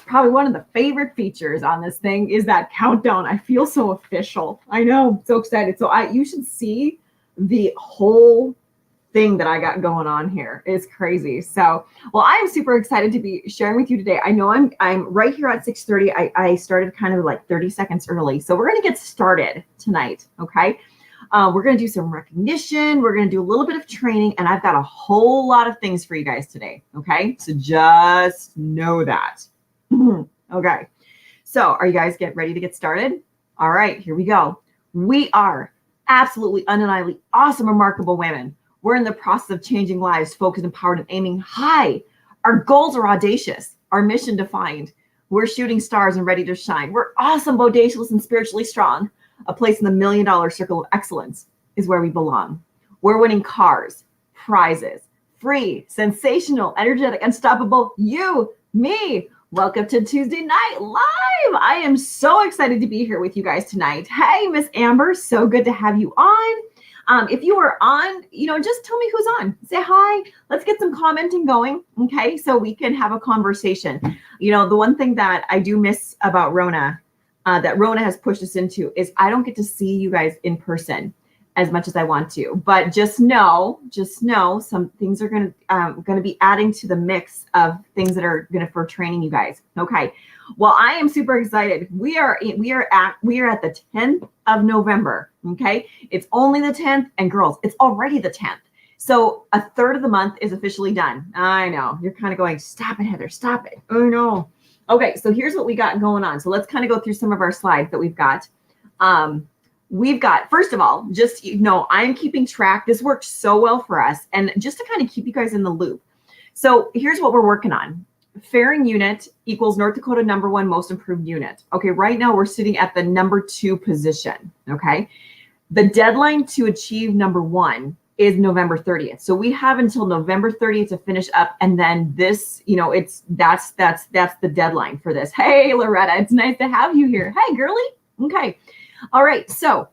probably one of the favorite features on this thing is that countdown. I feel so official. I know, I'm so excited. So you should see the whole thing that I got going on here. It's crazy. So, well, I am super excited to be sharing with you today. I know I'm right here at 6:30. I started kind of like 30 seconds early. So we're going to get started tonight. Okay. We're going to do some recognition. We're going to do a little bit of training, and I've got a whole lot of things for you guys today. Okay. So just know that. Okay. So are you guys ready to get started? All right, here we go. We are absolutely undeniably awesome, remarkable women. We're in the process of changing lives, focused, empowered, and aiming high. Our goals are audacious, our mission defined. We're shooting stars and ready to shine. We're awesome, bodacious, and spiritually strong. A place in the $1 million circle of excellence is where we belong. We're winning cars, prizes, free, sensational, energetic, unstoppable. You, me. Welcome to Tuesday Night Live. I am so excited to be here with you guys tonight. Hey, Miss Amber, so good to have you on. If you are on, just tell me who's on. Say hi. Let's get some commenting going, okay? So we can have a conversation. The one thing that I do miss about Rona, that Rona has pushed us into, is I don't get to see you guys in person as much as I want to. But just know, some things are going to be adding to the mix of things that are going to for training you guys. Okay. Well, I am super excited. We are at the 10th of November. Okay. It's only the 10th, and girls, it's already the 10th. So a third of the month is officially done. I know you're kind of going, stop it, Heather, stop it. Oh no. Okay. So here's what we got going on. So let's kind of go through some of our slides that we've got. We've got, first of all, just, I'm keeping track. This worked so well for us. And just to kind of keep you guys in the loop. So here's what we're working on. Fairing unit equals North Dakota #1 most improved unit. Okay, right now we're sitting at the #2 position. Okay. The deadline to achieve #1 is November 30th. So we have until November 30th to finish up. And then this, that's the deadline for this. Hey, Loretta, it's nice to have you here. Hey, girly. Okay. All right. So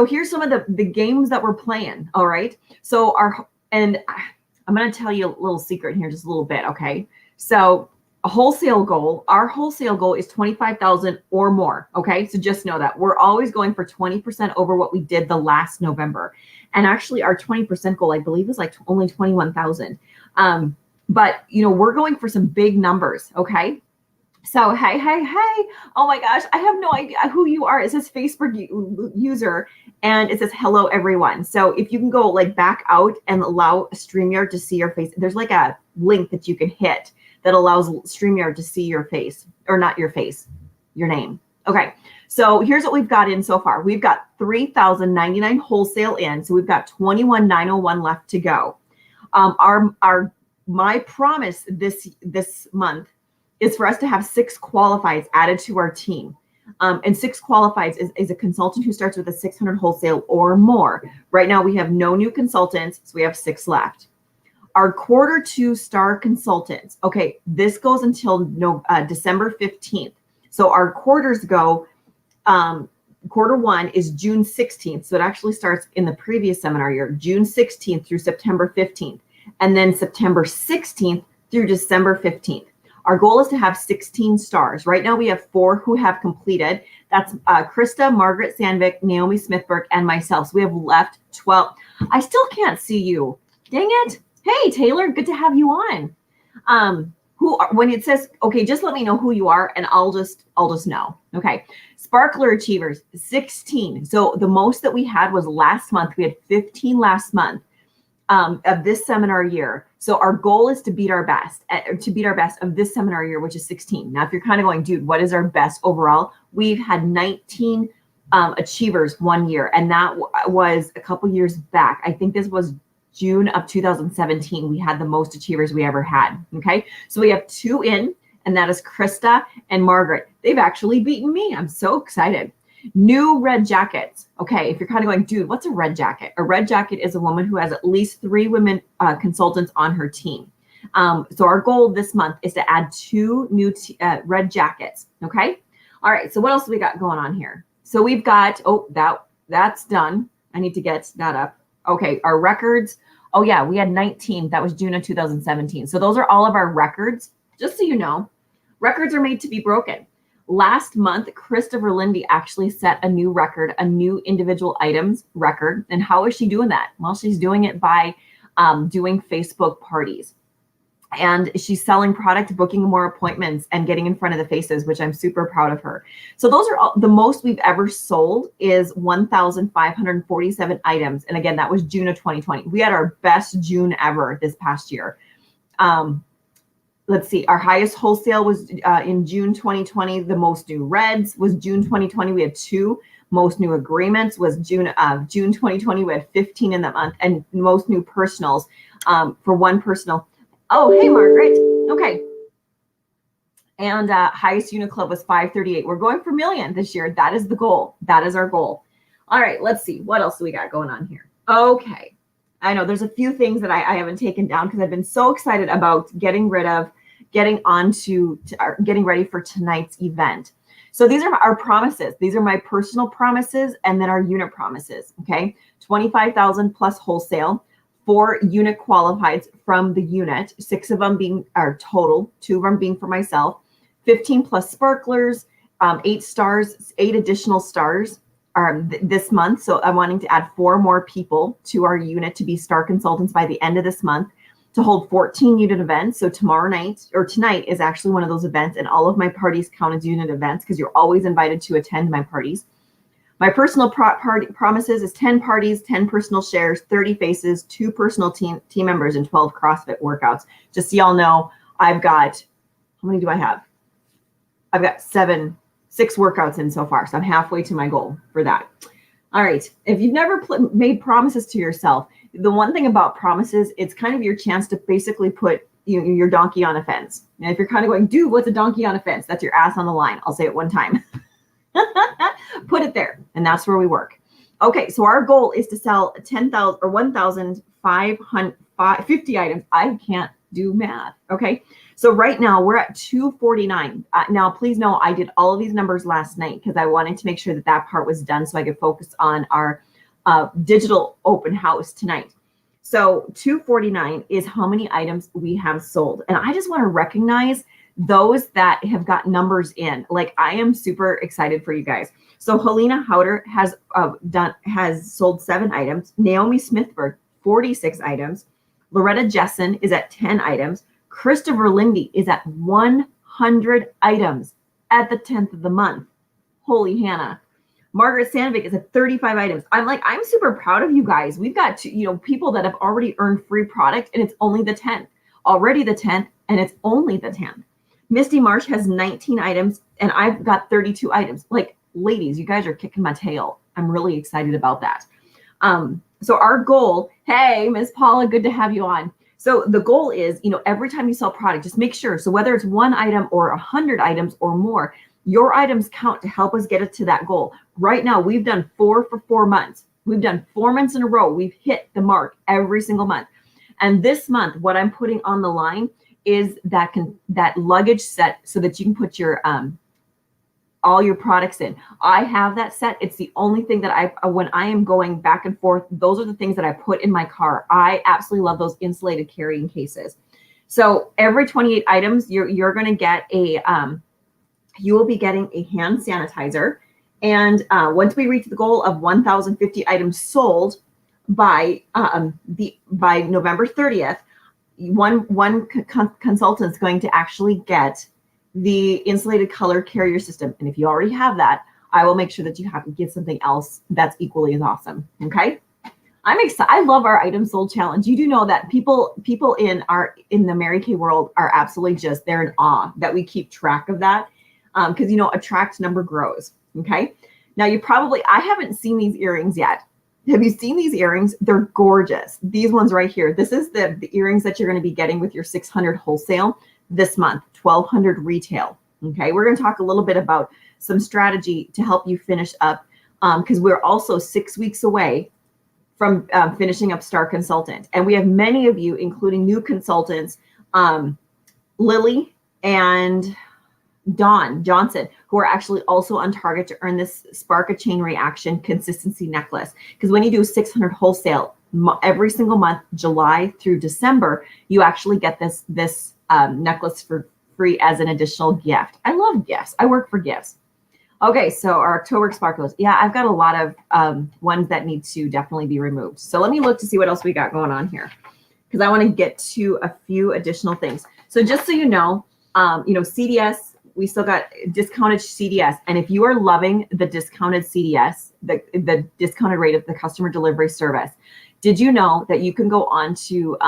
here's some of the games that we're playing. All right. So I'm going to tell you a little secret here, just a little bit. Okay. So our wholesale goal is 25,000 or more. Okay. So just know that we're always going for 20% over what we did the last November. And actually our 20% goal, I believe, is like only 21,000. But we're going for some big numbers. Okay. So, hey. Oh my gosh, I have no idea who you are. It says Facebook user, and it says hello, everyone. So if you can go back out and allow StreamYard to see your face, there's like a link that you can hit that allows StreamYard to see your face, or not your face, your name. Okay, so here's what we've got in so far. We've got 3,099 wholesale in, so we've got 21,901 left to go. My promise this month is for us to have 6 qualifieds added to our team. And 6 qualifieds is a consultant who starts with a 600 wholesale or more. Right now we have no new consultants, so we have 6 left. Our Q2 star consultants, okay, this goes until December 15th. So our quarters go, Q1 is June 16th. So it actually starts in the previous seminar year, June 16th through September 15th. And then September 16th through December 15th. Our goal is to have 16 stars. Right now we have 4 who have completed. That's Krista, Margaret Sandvik, Naomi Smith, and myself. So we have left 12. I still can't see you. Dang it. Hey, Taylor, good to have you on. When it says, okay, just let me know who you are and I'll just know. Okay. Sparkler Achievers, 16. So the most that we had was last month. We had 15 last month. Of this seminar year. So our goal is to beat our best of this seminar year, which is 16. Now, if you're kind of going, dude, what is our best overall? We've had 19 achievers one year, and that was a couple years back. I think this was June of 2017. We had the most achievers we ever had. Okay. So we have 2 in, and that is Krista and Margaret. They've actually beaten me. I'm so excited. New red jackets. Okay, if you're kind of going, dude, what's a red jacket? A red jacket is a woman who has at least 3 women consultants on her team. So our goal this month is to add 2 new red jackets. Okay. All right. So what else do we got going on here? So we've got, that's done. I need to get that up. Okay. Our records. Oh yeah, we had 19. That was June of 2017. So those are all of our records, just so you know. Records are made to be broken. Last month, Christopher Lindy actually set a new record, a new individual items record. And how is she doing that? Well, she's doing it by doing Facebook parties. And she's selling product, booking more appointments, and getting in front of the faces, which I'm super proud of her. So those are all, the most we've ever sold is 1,547 items. And again, that was June of 2020. We had our best June ever this past year. Let's see, our highest wholesale was in June 2020. The most new reds was June 2020. We had 2. Most new agreements was June 2020. We had 15 in that month. And most new personals for one personal. Oh, hey, Margaret. Okay. And highest unit club was 538. We're going for million this year. That is the goal. That is our goal. All right, let's see. What else do we got going on here? Okay. I know there's a few things that I haven't taken down because I've been so excited about getting ready for tonight's event. So these are our promises. These are my personal promises and then our unit promises. Okay. 25,000 plus wholesale. 4 unit qualifieds from the unit, 6 of them being our total, 2 of them being for myself, 15 plus sparklers, 8 stars, 8 additional stars this month. So I'm wanting to add 4 more people to our unit to be star consultants by the end of this month to hold 14 unit events. So tomorrow night or tonight is actually one of those events, and all of my parties count as unit events because you're always invited to attend my parties. My personal promises is 10 parties, 10 personal shares, 30 faces, 2 personal team members, and 12 CrossFit workouts. Just so y'all know, I've got, how many do I have? I've got 6 workouts in so far. So I'm halfway to my goal for that. All right. If you've never made promises to yourself, the one thing about promises, it's kind of your chance to basically put your donkey on a fence. And if you're kind of going, dude, what's a donkey on a fence? That's your ass on the line. I'll say it one time. Put it there, and that's where we work. Okay, so our goal is to sell 10,000 or 1,550 items. I can't do math. Okay, so right now we're at 249. Now, please know I did all of these numbers last night because I wanted to make sure that that part was done so I could focus on our digital open house tonight. So 249 is how many items we have sold, and I just want to recognize those that have got numbers in. Like, I am super excited for you guys. So Helena Howder has sold 7 items. Naomi Smith 46 items. Loretta Jessen is at 10 items. Christopher Lindy is at 100 items at the 10th of the month. Holy Hannah. Margaret Sandvik is at 35 items. I'm super proud of you guys. We've got people that have already earned free product, and it's only the 10th. Already the 10th, and it's only the 10th. Misty Marsh has 19 items, and I've got 32 items. Like, ladies, you guys are kicking my tail. I'm really excited about that. So our goal, hey, Miss Paula, good to have you on. So the goal is, every time you sell product, just make sure. So whether it's 1 item or 100 items or more, your items count to help us get it to that goal. Right now, we've done 4 for 4 months. We've done 4 months in a row. We've hit the mark every single month. And this month, what I'm putting on the line is that luggage set so that you can put your all your products in. I have that set. It's the only thing that when I am going back and forth, those are the things that I put in my car. I absolutely love those insulated carrying cases. So every 28 items, you're going to get you will be getting a hand sanitizer. And once we reach the goal of 1,050 items sold by November 30th, one consultant is going to actually get the insulated color carrier system. And if you already have that, I will make sure that you have to get something else that's equally as awesome. Okay. I'm excited. I love our item sold challenge. You do know that people in the Mary Kay world are absolutely they're in awe that we keep track of that. Because attract number grows. Okay. Now I haven't seen these earrings yet. Have you seen these earrings? They're gorgeous. These ones right here. This is the earrings that you're going to be getting with your 600 wholesale this month, 1,200 retail. Okay. We're going to talk a little bit about some strategy to help you finish up because we're also 6 weeks away from finishing up Star Consultant. And we have many of you, including new consultants, Lily and Dawn Johnson, who are actually also on target to earn this Spark a Chain Reaction consistency necklace. Because when you do 600 wholesale every single month, July through December, you actually get this necklace for free as an additional gift. I love gifts. I work for gifts. Okay, so our October sparkles. Yeah, I've got a lot of ones that need to definitely be removed. So let me look to see what else we got going on here, because I want to get to a few additional things. So just so you know, CDS, we still got discounted CDS. And if you are loving the discounted CDS, the discounted rate of the customer delivery service, did you know that you can go on to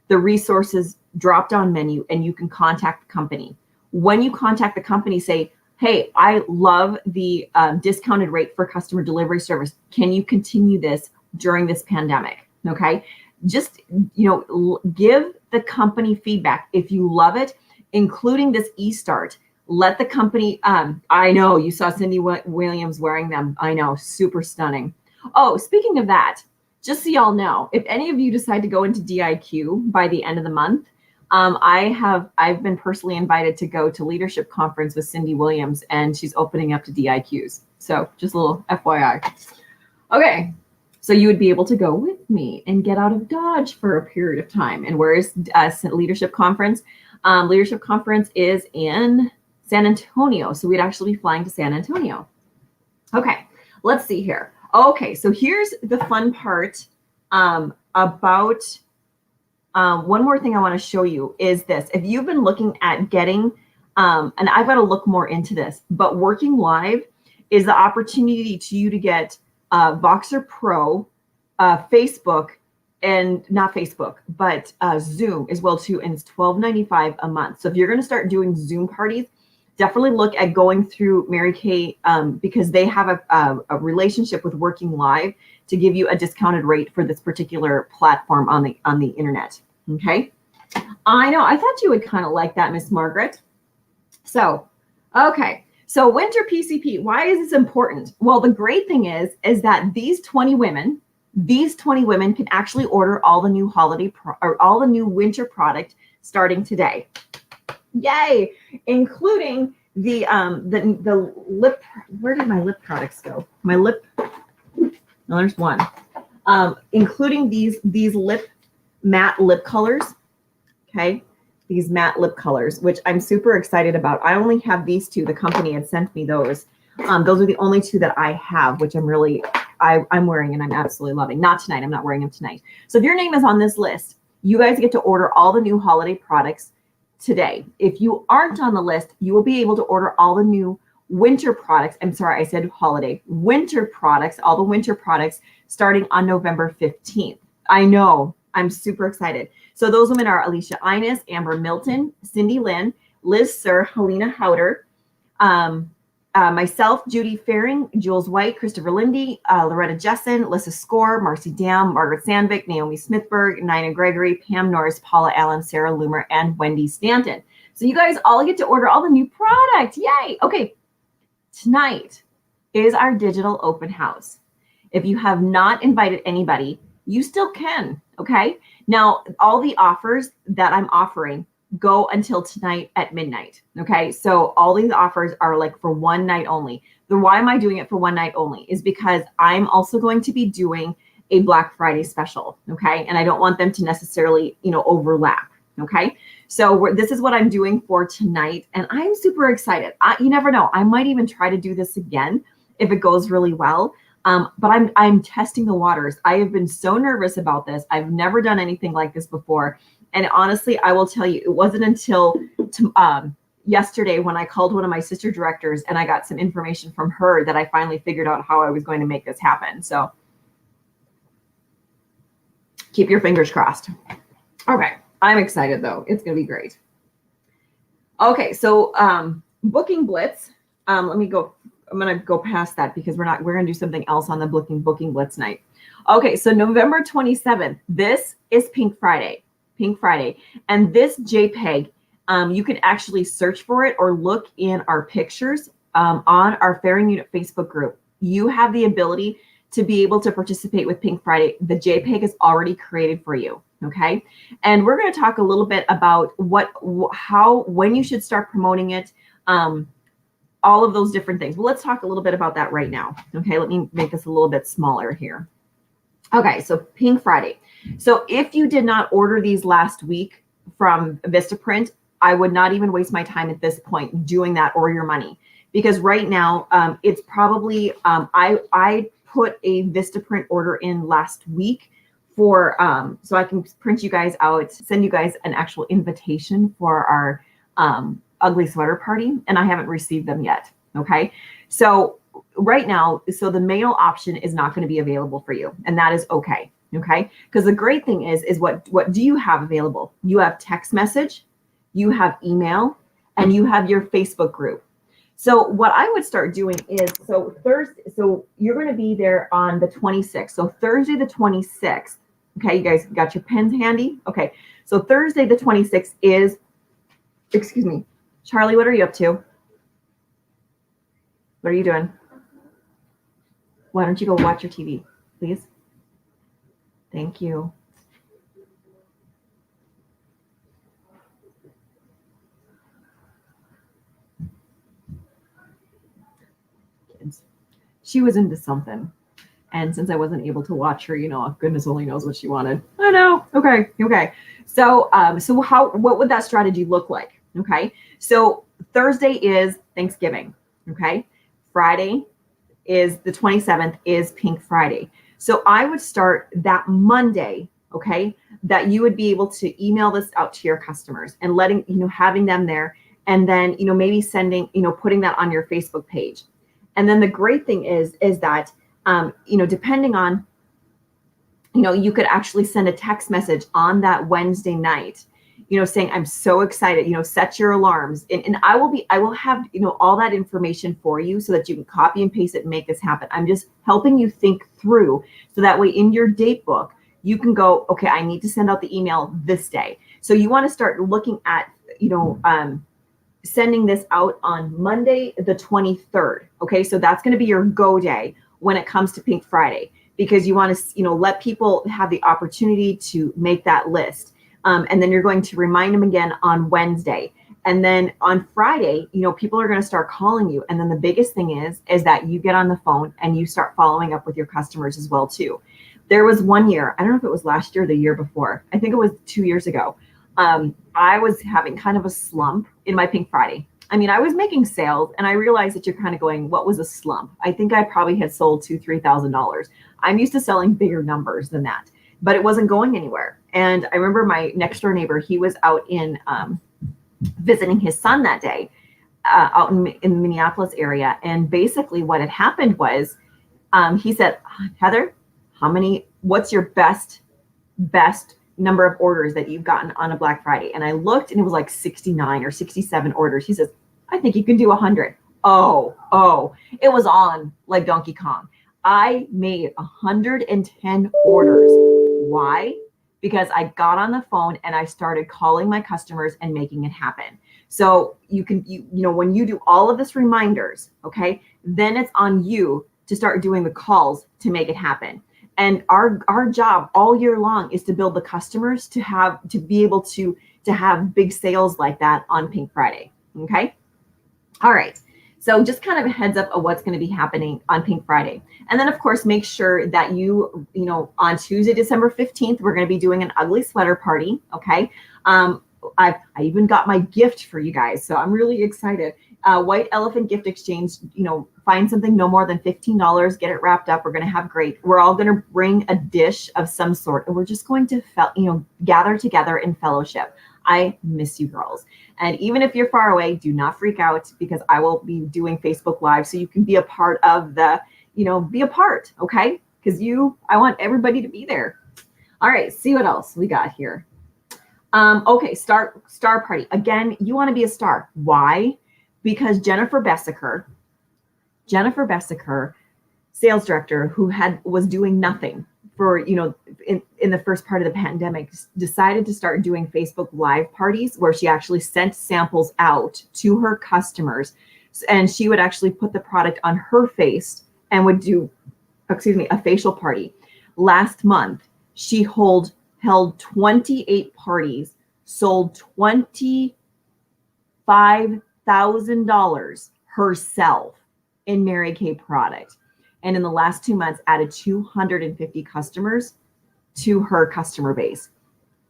the resources drop-down menu and you can contact the company? When you contact the company, say, hey, I love the discounted rate for customer delivery service. Can you continue this during this pandemic? Okay. Just, give the company feedback. If you love it, including this eStart, let the company, I know you saw Cindy Williams wearing them. I know, super stunning. Oh, speaking of that, just so y'all know, if any of you decide to go into DIQ by the end of the month, I've been personally invited to go to leadership conference with Cindy Williams, and she's opening up to DIQs. So just a little FYI. Okay. So you would be able to go with me and get out of Dodge for a period of time. And where is leadership conference? Leadership conference is in San Antonio. So we'd actually be flying to San Antonio. Okay, let's see here. Okay, so here's the fun part about one more thing I want to show you is this. If you've been looking at getting, and I've got to look more into this, but working live is the opportunity to you to get Voxer Pro, Facebook, and not Facebook, but Zoom as well too, and it's $12.95 a month. So if you're going to start doing Zoom parties, definitely look at going through Mary Kay because they have a relationship with Working Live to give you a discounted rate for this particular platform on the internet. Okay, I know. I thought you would kind of like that, Miss Margaret. So, okay. So winter PCP, why is this important? Well, the great thing is that these 20 women can actually order all the new all the new winter product starting today. Yay! Including the lip. Where did my lip products go? My lip. No, there's one. Including these matte lip colors. Okay. These matte lip colors, which I'm super excited about. I only have these two. The company had sent me those. Those are the only two that I have, which I'm wearing and I'm absolutely loving. Not tonight. I'm not wearing them tonight. So if your name is on this list, you guys get to order all the new holiday products today. If you aren't on the list, you will be able to order all the new winter products. I'm sorry, I said holiday. Winter products, all the winter products starting on November 15th. I know. I'm super excited. So those women are Alicia Inez, Amber Milton, Cindy Lynn, Liz Sir, Helena Howder, myself, Judy Faring, Jules White, Christopher Lindy, Loretta Jessen, Lissa Score, Marcy Dam, Margaret Sandvik, Naomi Smithberg, Nina Gregory, Pam Norris, Paula Allen, Sarah Loomer, and Wendy Stanton. So you guys all get to order all the new product. Yay. Okay. Tonight is our digital open house. If you have not invited anybody, you still can. Okay. Now, all the offers that I'm offering go until tonight at midnight. Okay. So all these offers are like for one night only. Why am I doing it for one night only is because I'm also going to be doing a Black Friday special. Okay. And I don't want them to necessarily, overlap. Okay. So this is what I'm doing for tonight. And I'm super excited. You never know. I might even try to do this again if it goes really well. But I'm testing the waters. I have been so nervous about this. I've never done anything like this before. And honestly, I will tell you, it wasn't until yesterday when I called one of my sister directors and I got some information from her that I finally figured out how I was going to make this happen. So keep your fingers crossed. Okay. I'm excited though. It's going to be great. Okay. So Booking Blitz. Let me go. I'm going to go past that because we're going to do something else on the Booking Blitz night. Okay. So November 27th, this is Pink Friday. And this JPEG, you can actually search for it or look in our pictures on our Fairing Unit Facebook group. You have the ability to be able to participate with Pink Friday. The JPEG is already created for you. Okay. And we're going to talk a little bit about when you should start promoting it. All of those different things. Well, let's talk a little bit about that right now. Okay, let me make this a little bit smaller here. Okay, so Pink Friday. So if you did not order these last week from Vistaprint, I would not even waste my time at this point doing that or your money, because right now it's probably, I put a Vistaprint order in last week for, so I can print you guys out, send you guys an actual invitation for our ugly sweater party, and I haven't received them yet. Okay. So right now, so the mail option is not going to be available for you, and that is okay. Okay. Because the great thing is what do you have available? You have text message, you have email, and you have your Facebook group. So what I would start doing is, so Thursday, so you're going to be there on the 26th. So Thursday the 26th. Okay, you guys got your pens handy? Okay. So Thursday the 26th is, excuse me, Charlie, what are you up to? What are you doing? Why don't you go watch your TV, please? Thank you. Kids. She was into something. And since I wasn't able to watch her, you know, goodness only knows what she wanted. I know. Okay. Okay. So, what would that strategy look like? Okay. So Thursday is Thanksgiving. Okay. Friday is the 27th is Pink Friday. So I would start that Monday, okay, that you would be able to email this out to your customers and letting, you know, having them there, and then, you know, maybe sending, you know, putting that on your Facebook page. And then the great thing is that, you know, depending on, you know, you could actually send a text message on that Wednesday night, you know, saying, I'm so excited, you know, set your alarms. And I will have, you know, all that information for you so that you can copy and paste it and make this happen. I'm just helping you think through so that way in your date book, you can go, okay, I need to send out the email this day. So you want to start looking at, you know, sending this out on Monday, the 23rd. Okay. So that's going to be your go day when it comes to Pink Friday, because you want to, you know, let people have the opportunity to make that list. And then you're going to remind them again on Wednesday. And then on Friday, you know, people are going to start calling you. And then the biggest thing is that you get on the phone and you start following up with your customers as well, too. There was one year, I don't know if it was last year or the year before, I think it was 2 years ago. I was having kind of a slump in my Pink Friday. I mean, I was making sales and I realized that you're kind of going, what was a slump? I think I probably had sold $2,000-$3,000. I'm used to selling bigger numbers than that, but it wasn't going anywhere. And I remember my next door neighbor, he was out in visiting his son that day out in the Minneapolis area. And basically what had happened was he said, Heather, what's your best number of orders that you've gotten on a Black Friday? And I looked and it was like 69 or 67 orders. He says, I think you can do 100. Oh, it was on like Donkey Kong. I made 110 orders. Why? Because I got on the phone and I started calling my customers and making it happen. So you know, when you do all of this reminders, okay, then it's on you to start doing the calls to make it happen. And our job all year long is to build the customers to be able to have big sales like that on Pink Friday. Okay. All right. So just kind of a heads up of what's going to be happening on Pink Friday. And then of course, make sure that you know, on Tuesday, December 15th, we're going to be doing an ugly sweater party. Okay. I even got my gift for you guys. So I'm really excited. White Elephant Gift Exchange, you know, find something no more than $15, get it wrapped up. We're going to have great. We're all going to bring a dish of some sort, and we're just going to, you know, gather together in fellowship. I miss you girls. And even if you're far away, do not freak out, because I will be doing Facebook Live so you can be a part of the, you know, be a part. Okay. Because I want everybody to be there. All right. See what else we got here. Okay. Star party. Again, you want to be a star. Why? Because Jennifer Bessiker, sales director, who was doing nothing for, you know, in the first part of the pandemic, decided to start doing Facebook Live parties where she actually sent samples out to her customers, and she would actually put the product on her face and would do, a facial party. Last month, she held 28 parties, sold $25,000 herself in Mary Kay product. And in the last 2 months, added 250 customers to her customer base.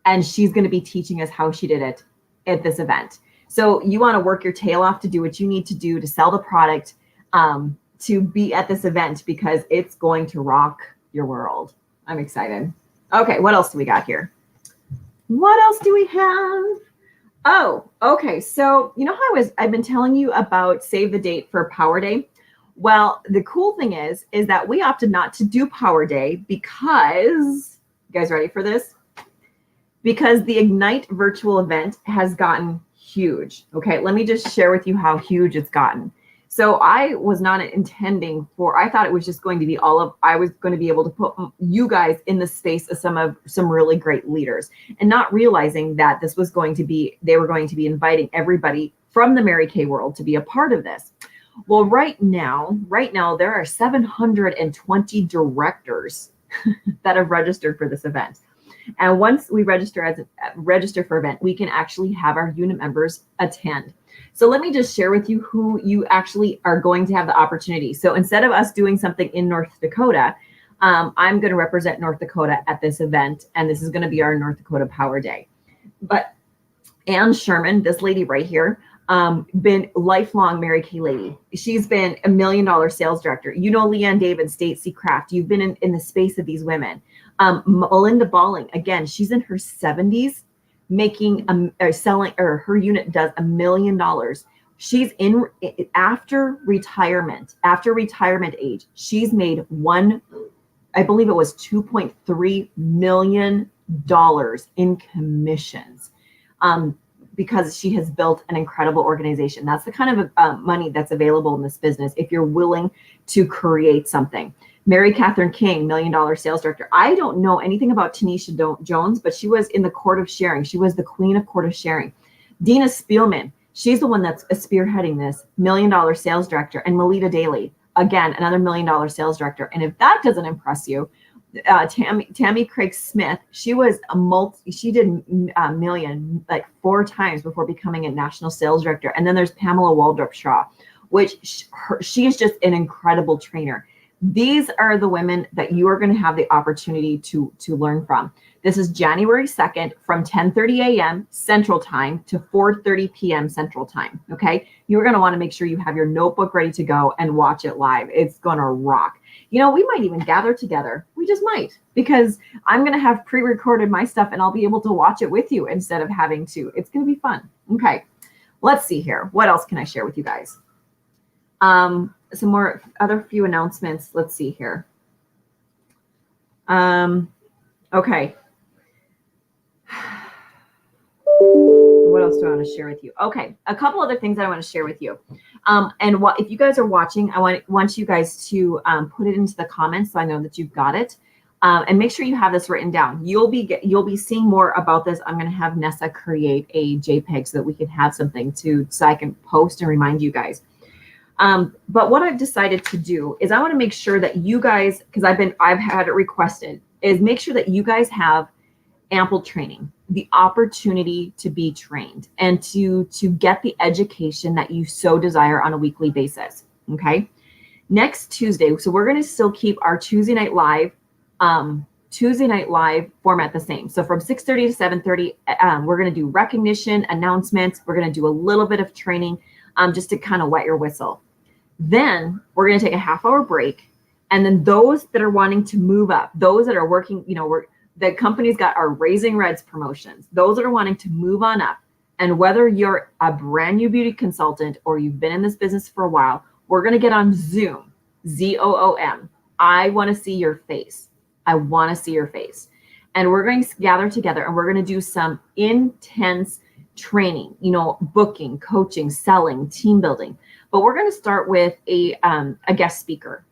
And she's going to be teaching us how she did it at this event. So you want to work your tail off to do what you need to do to sell the product, to be at this event, because it's going to rock your world. I'm excited. Okay, what else do we got here? What else do we have? Oh, okay. So you know how I've been telling you about save the date for Power Day? Well, the cool thing is that we opted not to do Power Day because, you guys ready for this? Because the Ignite virtual event has gotten huge. Okay, let me just share with you how huge it's gotten. So I was not intending for, I thought it was just going to be I was going to be able to put you guys in the space of some really great leaders, and not realizing that this was going to be, they were going to be inviting everybody from the Mary Kay world to be a part of this. Well, right now, there are 720 directors that have registered for this event. And once we register for event, we can actually have our unit members attend. So let me just share with you who you actually are going to have the opportunity. So instead of us doing something in North Dakota, I'm going to represent North Dakota at this event, and this is going to be our North Dakota Power Day. But Ann Sherman, this lady right here, been lifelong Mary Kay lady. She's been $1 million sales director. You know, Leanne David, Stacey Kraft. You've been in the space of these women. Melinda Balling, again, she's in her 70s, making her unit does $1 million. She's in after retirement age. She's made I believe it was $2.3 million in commissions. Because she has built an incredible organization. That's the kind of money that's available in this business if you're willing to create something. Mary Catherine King, $1 million sales director. I don't know anything about Tanisha Jones, but she was in the Court of Sharing. She was the queen of Court of Sharing. Dina Spielman, she's the one that's spearheading this, $1 million sales director. And Melita Daly, again, another $1 million sales director. And if that doesn't impress you, Tammy Craig Smith, she did a million like 4 times before becoming a national sales director. And then there's Pamela Waldrop Shaw, which she is just an incredible trainer. These are the women that you are going to have the opportunity to learn from. This is January 2nd from 10:30 a.m. Central Time to 4:30 p.m. Central Time. Okay, you're going to want to make sure you have your notebook ready to go and watch it live. It's going to rock. You know, we might even gather together. We just might, because I'm going to have pre-recorded my stuff and I'll be able to watch it with you instead of having to. It's going to be fun. Okay, let's see here. What else can I share with you guys? Some more other few announcements. Let's see here. Okay. What else do I want to share with you? Okay, a couple other things I want to share with you. And if you guys are watching, I want you guys to put it into the comments so I know that you've got it. And make sure you have this written down. You'll be seeing more about this. I'm going to have Nessa create a JPEG so that we can have something so I can post and remind you guys. But what I've decided to do is I want to make sure that you guys, because I've had it requested, is make sure that you guys have ample training, the opportunity to be trained, and to get the education that you so desire on a weekly basis. Okay. Next Tuesday, so we're going to still keep our Tuesday night live format the same. So from 6:30 to 7:30, we're going to do recognition, announcements. We're going to do a little bit of training, just to kind of wet your whistle. Then we're going to take a half-hour break. And then those that are wanting to move up, those that are working, the company's got our Raising Reds promotions. Those that are wanting to move on up, and whether you're a brand new beauty consultant or you've been in this business for a while, we're going to get on Zoom, Zoom. I want to see your face. I want to see your face. And we're going to gather together and we're going to do some intense training, booking, coaching, selling, team building. But we're going to start with a guest speaker.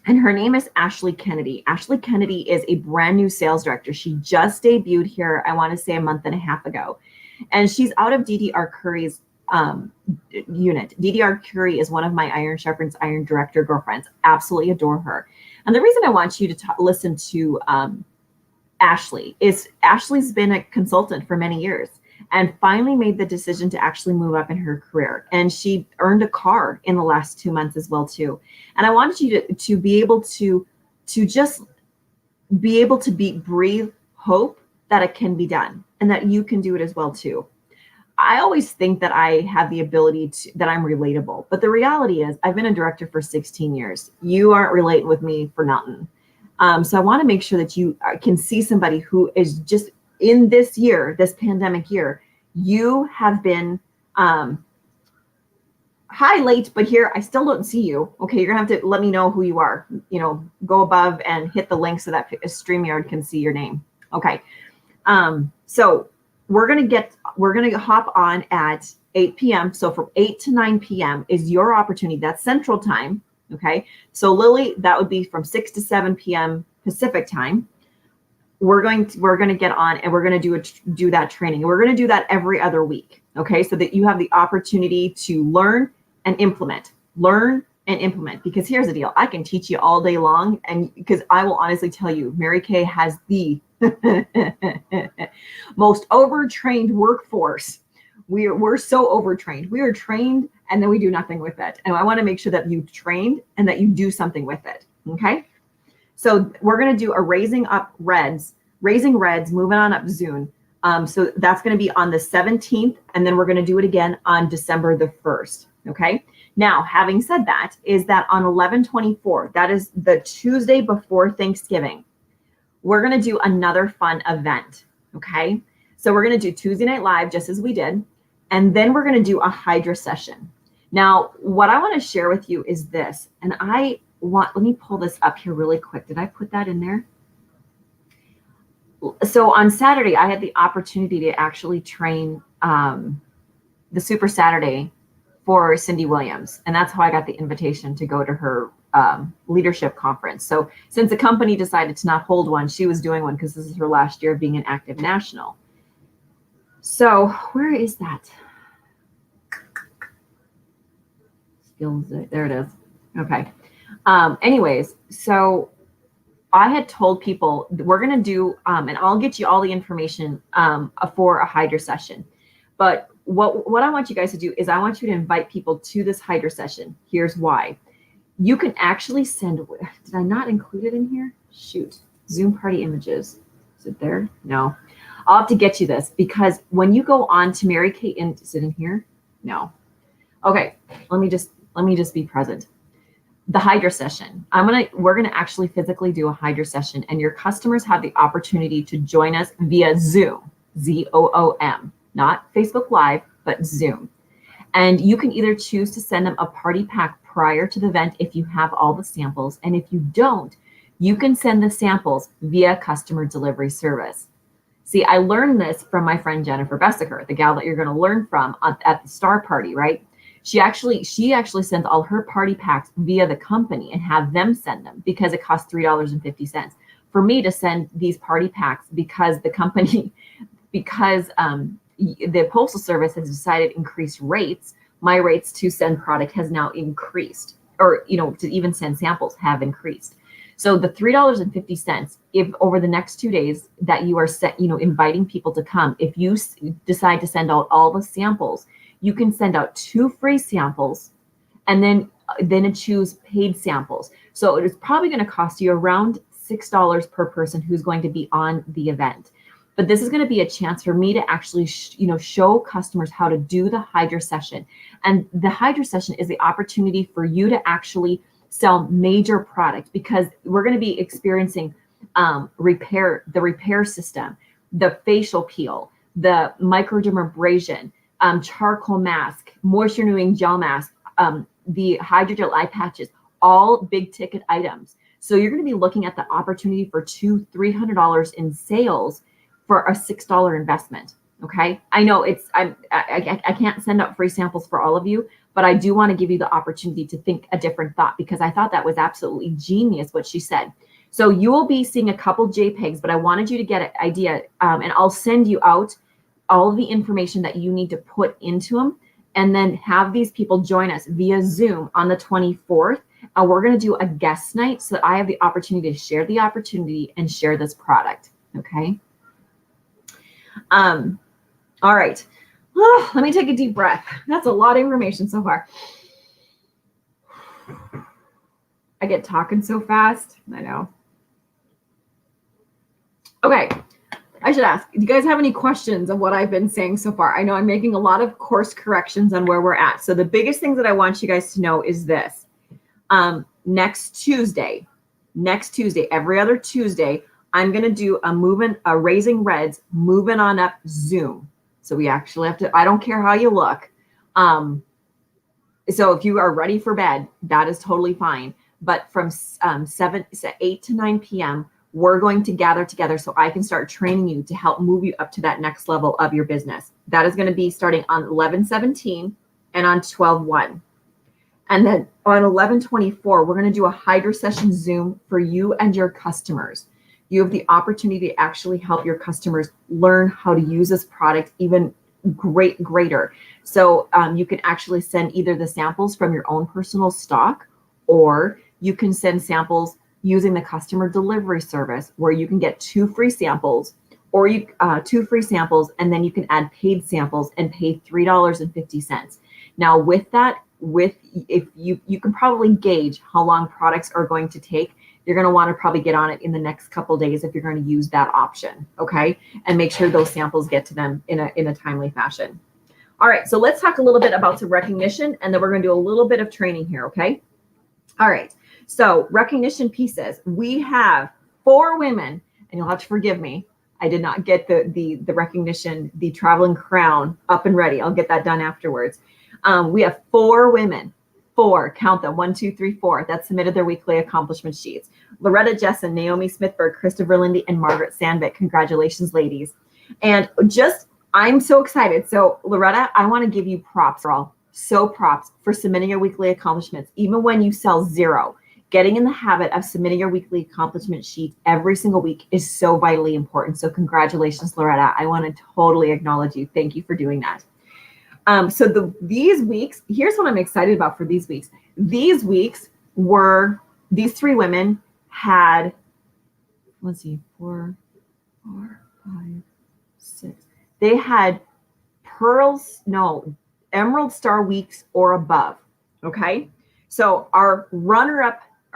And her name is Ashley Kennedy. Ashley Kennedy is a brand new sales director. She just debuted here, I want to say a month and a half ago. And she's out of DDR Curry's unit. DDR Curry is one of my Iron Sharpens Iron director girlfriends. Absolutely adore her. And the reason I want you to listen to Ashley is Ashley's been a consultant for many years and finally made the decision to actually move up in her career. And she earned a car in the last 2 months as well too. And I wanted you to be able to just be able to breathe hope that it can be done and that you can do it as well too. I always think that I have the ability that I'm relatable, but the reality is I've been a director for 16 years. You aren't relating with me for nothing. So I want to make sure that you can see somebody who is just in this year, this pandemic year, you have been, hi, late, but here, I still don't see you. Okay, you're gonna have to let me know who you are. Go above and hit the link so that StreamYard can see your name. Okay, so we're gonna hop on at 8 p.m. So from 8 to 9 p.m. is your opportunity. That's Central Time. Okay, so Lily, that would be from 6 to 7 p.m. Pacific Time. We're going to get on and we're going to do that training. We're going to do that every other week. Okay, so that you have the opportunity to learn and implement. Because here's the deal. I can teach you all day long, and because I will honestly tell you, Mary Kay has the most overtrained workforce. We're so overtrained. We are trained and then we do nothing with it. And I want to make sure that you trained and that you do something with it. Okay. So we're going to do a raising reds, moving on up Zoom. So that's going to be on the 17th. And then we're going to do it again on December the 1st. Okay. Now, having said that, is that on 11/24, that is the Tuesday before Thanksgiving, we're going to do another fun event. Okay. So we're going to do Tuesday Night Live, just as we did. And then we're going to do a Hydra session. Now, what I want to share with you is this, and let me pull this up here really quick. Did I put that in there? So on Saturday, I had the opportunity to actually train the Super Saturday for Cindy Williams. And that's how I got the invitation to go to her leadership conference. So since the company decided to not hold one, she was doing one because this is her last year of being an active national. So where is that? Skills, there it is. Okay. Anyways, so I had told people we're going to do, and I'll get you all the information for a Hydra session. But what I want you guys to do is I want you to invite people to this Hydra session. Here's why. You can actually send, did I not include it in here? Shoot, Zoom party images. Is it there? No. I'll have to get you this because when you go on to Mary Kay, is it in here? No. Okay, let me just be present. The Hydra session. We're gonna actually physically do a Hydra session, and your customers have the opportunity to join us via Zoom, Zoom, not Facebook Live, but Zoom. And you can either choose to send them a party pack prior to the event if you have all the samples, and if you don't, you can send the samples via customer delivery service. See, I learned this from my friend Jennifer Bessaker, the gal that you're going to learn from at the Star Party, right? She actually sends all her party packs via the company and have them send them because it costs $3.50. For me to send these party packs because the company, because the Postal Service has decided to increase rates, my rates to send product has now increased, or to even send samples have increased. So the $3.50, if over the next 2 days that you are inviting people to come, if you decide to send out all the samples, you can send out 2 free samples and then choose paid samples. So it is probably going to cost you around $6 per person who's going to be on the event. But this is going to be a chance for me to actually, show customers how to do the Hydra session. And the Hydra session is the opportunity for you to actually sell major product because we're going to be experiencing the repair system, the facial peel, the microdermabrasion, charcoal mask, moisture renewing gel mask, the hydrogel eye patches, all big ticket items. So you're going to be looking at the opportunity for $200-300 in sales for a $6 investment. Okay. I know I can't send out free samples for all of you, but I do want to give you the opportunity to think a different thought because I thought that was absolutely genius what she said. So you will be seeing a couple JPEGs, but I wanted you to get an idea, and I'll send you out all of the information that you need to put into them, and then have these people join us via Zoom on the 24th. We're going to do a guest night so that I have the opportunity to share the opportunity and share this product. Okay. All right. Let me take a deep breath. That's a lot of information so far. I get talking so fast. I know. Okay. I should ask, do you guys have any questions of what I've been saying so far? I know I'm making a lot of course corrections on where we're at. So the biggest things that I want you guys to know is this. Next Tuesday, every other Tuesday, I'm going to do a Raising Reds, moving on up Zoom. So we actually have to, I don't care how you look. So if you are ready for bed, that is totally fine. But from 8 to 9 p.m., we're going to gather together so I can start training you to help move you up to that next level of your business. That is going to be starting on 11/17 and on 12/1. And then on 11/24, we're going to do a Hydra session Zoom for you and your customers. You have the opportunity to actually help your customers learn how to use this product even greater. So you can actually send either the samples from your own personal stock, or you can send samples using the customer delivery service, where you can get 2 free samples, or 2 free samples, and then you can add paid samples and pay $3.50. Now with that, if you can probably gauge how long products are going to take. You're going to want to probably get on it in the next couple days if you're going to use that option, okay? And make sure those samples get to them in a timely fashion. All right, so let's talk a little bit about some recognition, and then we're going to do a little bit of training here, okay? All right, so recognition pieces. We have 4 women, and you'll have to forgive me. I did not get the recognition, the traveling crown up and ready. I'll get that done afterwards. We have 4 women. 4, count them, 1, 2, 3, 4, that submitted their weekly accomplishment sheets. Loretta Jessen, Naomi Smith, Christopher Lindy, and Margaret Sandvik. Congratulations, ladies. And I'm so excited. So Loretta, I want to give you props, girl. So props for submitting your weekly accomplishments. Even when you sell 0, getting in the habit of submitting your weekly accomplishment sheet every single week is so vitally important. So congratulations, Loretta. I want to totally acknowledge you. Thank you for doing that. So these weeks, here's what I'm excited about for these weeks. These weeks were, these 3 women had, let's see, 4, 5, 6. They had Emerald Star weeks or above. Okay. So our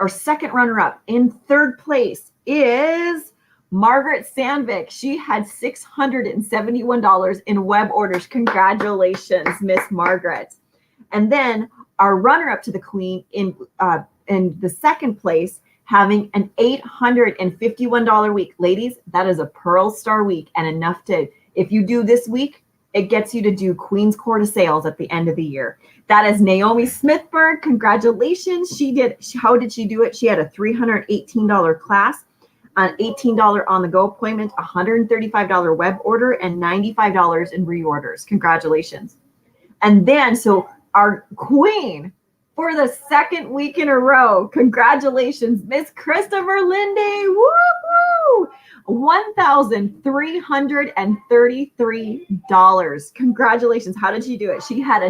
second runner-up in 3rd place is Margaret Sandvik. She had $671 in web orders. Congratulations, Miss Margaret. And then our runner-up to the queen in the 2nd place, having an $851 week. Ladies, that is a Pearl Star week, and enough to, if you do this week, it gets you to do Queen's Court of Sales at the end of the year. That is Naomi Smithberg. Congratulations. How did she do it? She had a $318 class, an $18 on-the-go appointment, $135 web order, and $95 in reorders. Congratulations. And then, so our queen for the 2nd week in a row, congratulations, Miss Christopher Lindy. Woo-hoo! $1,333. Congratulations. How did she do it? She had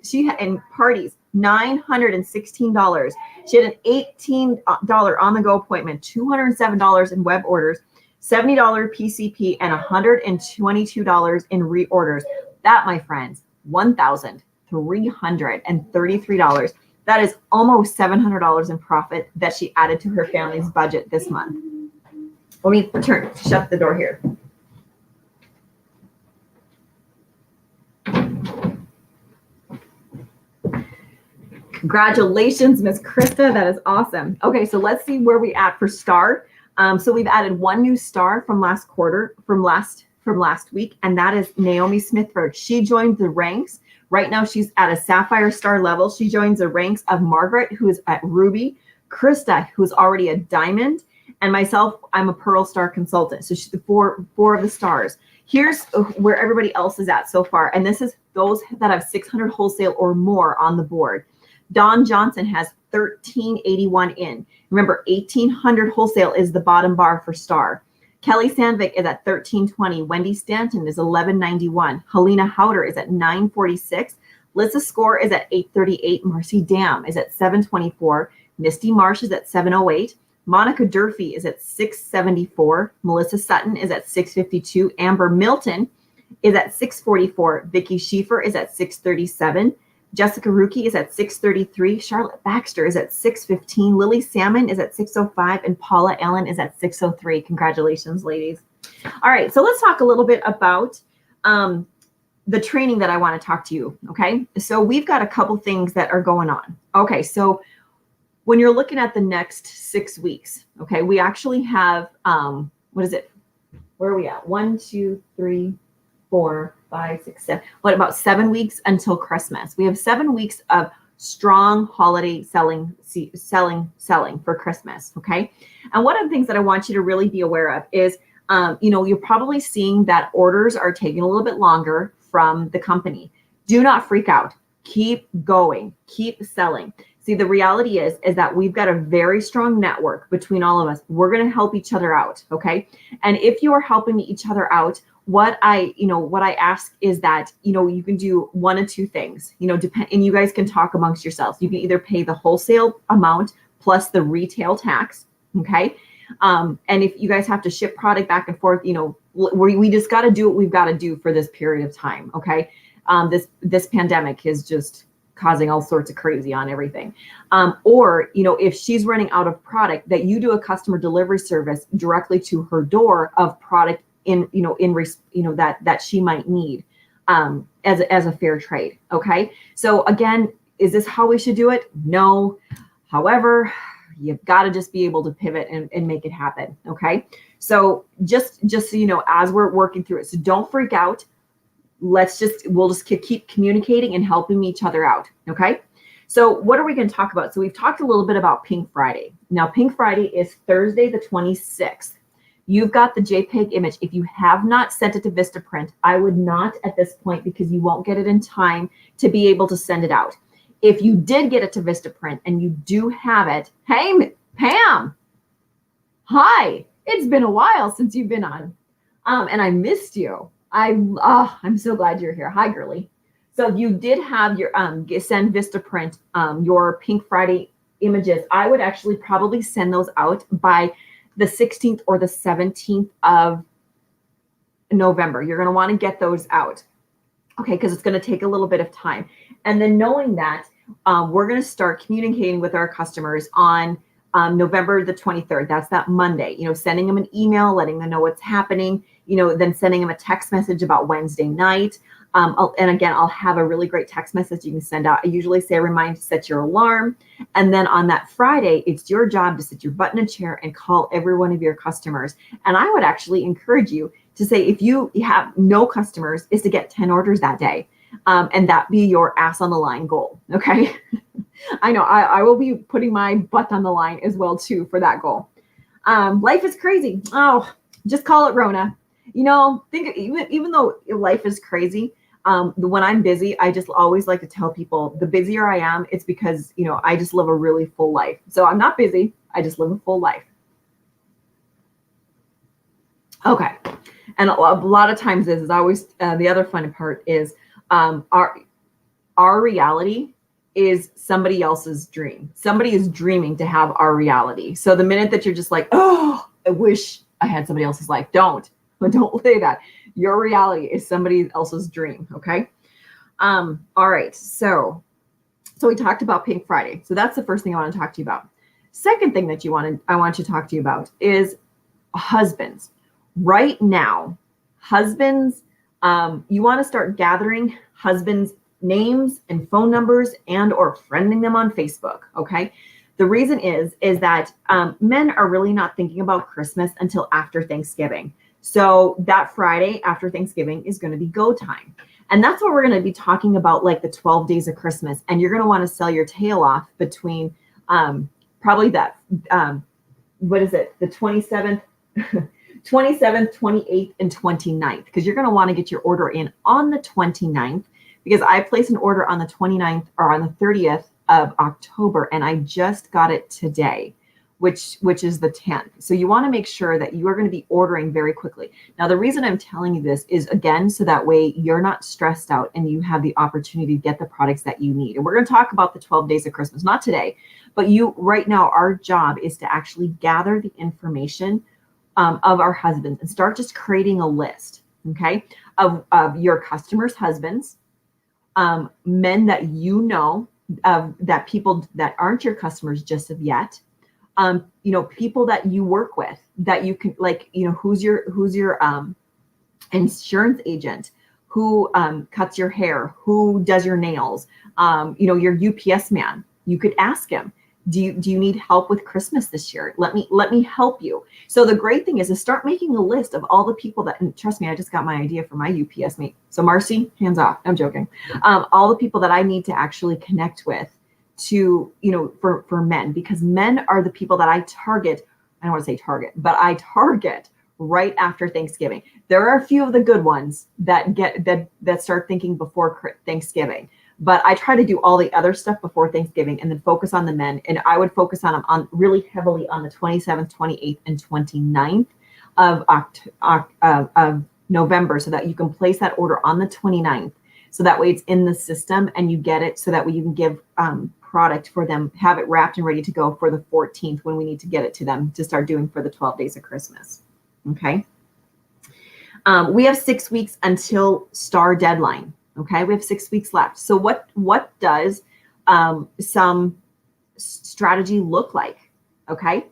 she had in parties, $916. She had an $18 on-the-go appointment, $207 in web orders, $70 PCP, and $122 in reorders. That, my friends, $1,333. That is almost $700 in profit that she added to her family's budget this month. Let me shut the door here. Congratulations, Miss Krista. That is awesome. Okay, so let's see where we at for star. So we've added 1 new star from last week, and that is Naomi Smithberg. She joined the ranks. Right now, she's at a Sapphire Star level. She joins the ranks of Margaret, who is at Ruby, Krista, who's already a Diamond, and myself, I'm a Pearl Star consultant. So she's the four of the stars. Here's where everybody else is at so far. And this is those that have 600 wholesale or more on the board. Dawn Johnson has 1381 in. Remember, 1800 wholesale is the bottom bar for star. Kelly Sandvik is at 1320. Wendy Stanton is 1191. Helena Howder is at 946. Lissa Score is at 838. Marcy Dam is at 724. Misty Marsh is at 708. Monica Durfee is at 674. Melissa Sutton is at 652. Amber Milton is at 644. Vicky Schieffer is at 637. Jessica Rookie is at 633. Charlotte Baxter is at 615. Lily Salmon is at 605. And Paula Ellen is at 603. Congratulations, ladies. All right, so let's talk a little bit about the training that I want to talk to you. Okay, so we've got a couple things that are going on. Okay, so when you're looking at the next 6 weeks, okay, we actually have what is it? Where are we at? 1, 2, 3, 4, 5, 6, 7. What about 7 weeks until Christmas? We have 7 weeks of strong holiday selling for Christmas. Okay, and one of the things that I want you to really be aware of is, you're probably seeing that orders are taking a little bit longer from the company. Do not freak out. Keep going. Keep selling. See, the reality is that we've got a very strong network between all of us. We're going to help each other out, okay? And if you are helping each other out, what I ask is that, you can do one of two things, and you guys can talk amongst yourselves. You can either pay the wholesale amount plus the retail tax, okay? And if you guys have to ship product back and forth, we just got to do what we've got to do for this period of time, okay? This pandemic is just causing all sorts of crazy on everything. Or, if she's running out of product, that you do a customer delivery service directly to her door of product that she might need as a fair trade. Okay. So again, is this how we should do it? No. However, you've got to just be able to pivot and make it happen. Okay. So just so you know, as we're working through it, so don't freak out. We'll just keep communicating and helping each other out. Okay. So what are we going to talk about? So we've talked a little bit about Pink Friday. Now, Pink Friday is Thursday, the 26th. You've got the JPEG image. If you have not sent it to Vistaprint, I would not at this point, because you won't get it in time to be able to send it out. If you did get it to Vistaprint and you do have it, hey, Pam, hi, it's been a while since you've been on, and I missed you. I'm so glad you're here. Hi, girly. So if you did have your send Vistaprint your Pink Friday images, I would actually probably send those out by the 16th or the 17th of November. You're going to want to get those out, okay, because it's going to take a little bit of time. And then knowing that, we're going to start communicating with our customers on November the 23rd. That's that Monday, sending them an email, letting them know what's happening, then sending them a text message about Wednesday night. And again, I'll have a really great text message you can send out. I usually say, remind to set your alarm. And then on that Friday, it's your job to sit your butt in a chair and call every one of your customers. And I would actually encourage you to say, if you have no customers, is to get 10 orders that day. And that be your ass on the line goal. Okay. I know I will be putting my butt on the line as well too for that goal. Life is crazy. Oh, just call it Rona. Think even though life is crazy, when I'm busy, I just always like to tell people the busier I am, it's because, I just live a really full life. So I'm not busy. I just live a full life. Okay. And a lot of times this is always the other fun part is our reality is somebody else's dream. Somebody is dreaming to have our reality. So the minute that you're just like, oh, I wish I had somebody else's life, don't say that. Your reality is somebody else's dream. Okay. All right. So we talked about Pink Friday. So that's the first thing I want to talk to you about. Second thing that I want to talk to you about is husbands. Right now, husbands, you want to start gathering husbands' names and phone numbers and or friending them on Facebook. Okay. The reason is that men are really not thinking about Christmas until after Thanksgiving. So that Friday after Thanksgiving is going to be go time. And that's what we're going to be talking about, like the 12 days of Christmas. And you're going to want to sell your tail off between probably that, what is it? The 27th, 27th, 28th, and 29th, because you're going to want to get your order in on the 29th, because I placed an order on the 29th or on the 30th of October, and I just got it today, which is the 10th. So you want to make sure that you are going to be ordering very quickly. Now, the reason I'm telling you this is, again, so that way you're not stressed out and you have the opportunity to get the products that you need. And we're going to talk about the 12 days of Christmas, not today, but right now, our job is to actually gather the information of our husbands and start just creating a list, okay, of your customers' husbands, men that that people that aren't your customers just of yet, People that you work with that you can, like, who's your insurance agent, who cuts your hair, who does your nails, your UPS man. You could ask him, do you need help with Christmas this year? Let me help you. So the great thing is to start making a list of all the people that, and trust me, I just got my idea for my UPS mate. So Marcy, hands off. I'm joking. All the people that I need to actually connect with to, for men, because men are the people that I target. I don't want to say target, but I target right after Thanksgiving. There are a few of the good ones that start thinking before Thanksgiving, but I try to do all the other stuff before Thanksgiving and then focus on the men. And I would focus on them on really heavily on the 27th, 28th, and 29th of November, so that you can place that order on the 29th. So that way it's in the system and you get it, so that way you can give product for them, have it wrapped and ready to go for the 14th when we need to get it to them to start doing for the 12 days of Christmas. Okay. We have 6 weeks until star deadline. Okay. We have 6 weeks left. So what does some strategy look like? Okay.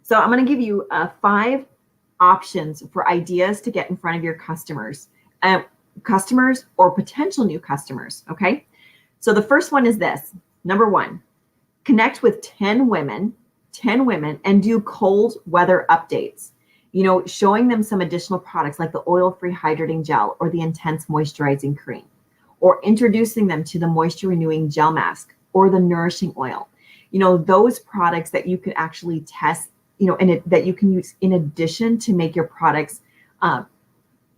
So I'm going to give you 5 options for ideas to get in front of your customers or potential new customers. Okay. So the first one is this. Number 1, connect with 10 women and do cold weather updates. Showing them some additional products like the oil-free hydrating gel or the intense moisturizing cream, or introducing them to the moisture renewing gel mask or the nourishing oil. Those products that you could actually test, and that you can use in addition to make your products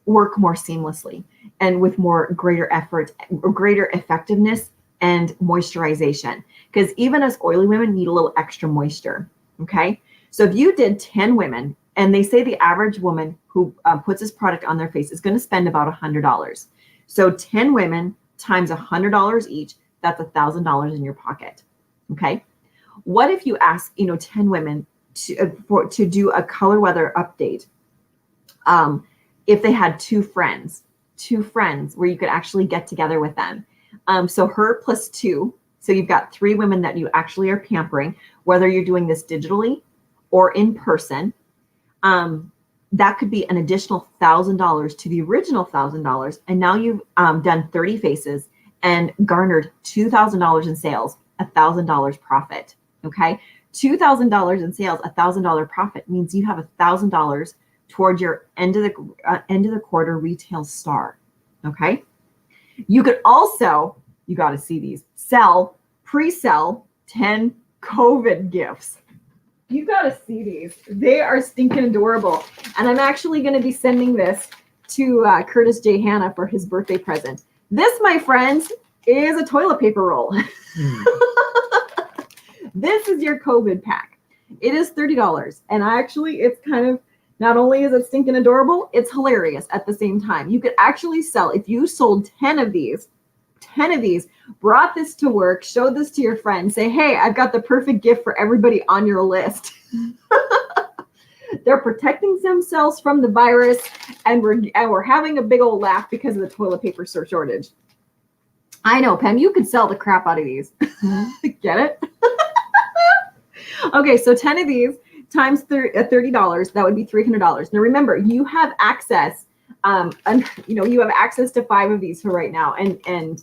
work more seamlessly and with greater effort or greater effectiveness and moisturization, because even us oily women need a little extra moisture. Okay. So if you did 10 women, and they say the average woman who puts this product on their face is going to spend about $100. So 10 women times $100 each, that's $1,000 in your pocket. Okay. What if you ask, 10 women to do a color weather update? If they had two friends where you could actually get together with them. So her plus 2. So you've got 3 women that you actually are pampering, whether you're doing this digitally or in person. That could be an additional $1,000 to the original $1,000. And now you've done 30 faces and garnered $2,000 in sales, $1,000 profit. Okay. $2,000 in sales, $1,000 profit means you have $1,000 towards your end of the quarter retail star. Okay. You could also, you got to see these, pre-sell 10 COVID gifts. You got to see these. They are stinking adorable. And I'm actually going to be sending this to Curtis J. Hanna for his birthday present. This, my friends, is a toilet paper roll. This is your COVID pack. It is $30. And actually, it's kind of, not only is it stinking adorable, it's hilarious at the same time. You could actually sell, if you sold 10 of these, brought this to work, showed this to your friends, say, hey, I've got the perfect gift for everybody on your list. They're protecting themselves from the virus, and we're having a big old laugh because of the toilet paper shortage. I know, Pam, you could sell the crap out of these. Get it? Okay, so 10 of these times $30, that would be $300. Now remember, you have access, you have access to 5 of these for right now, and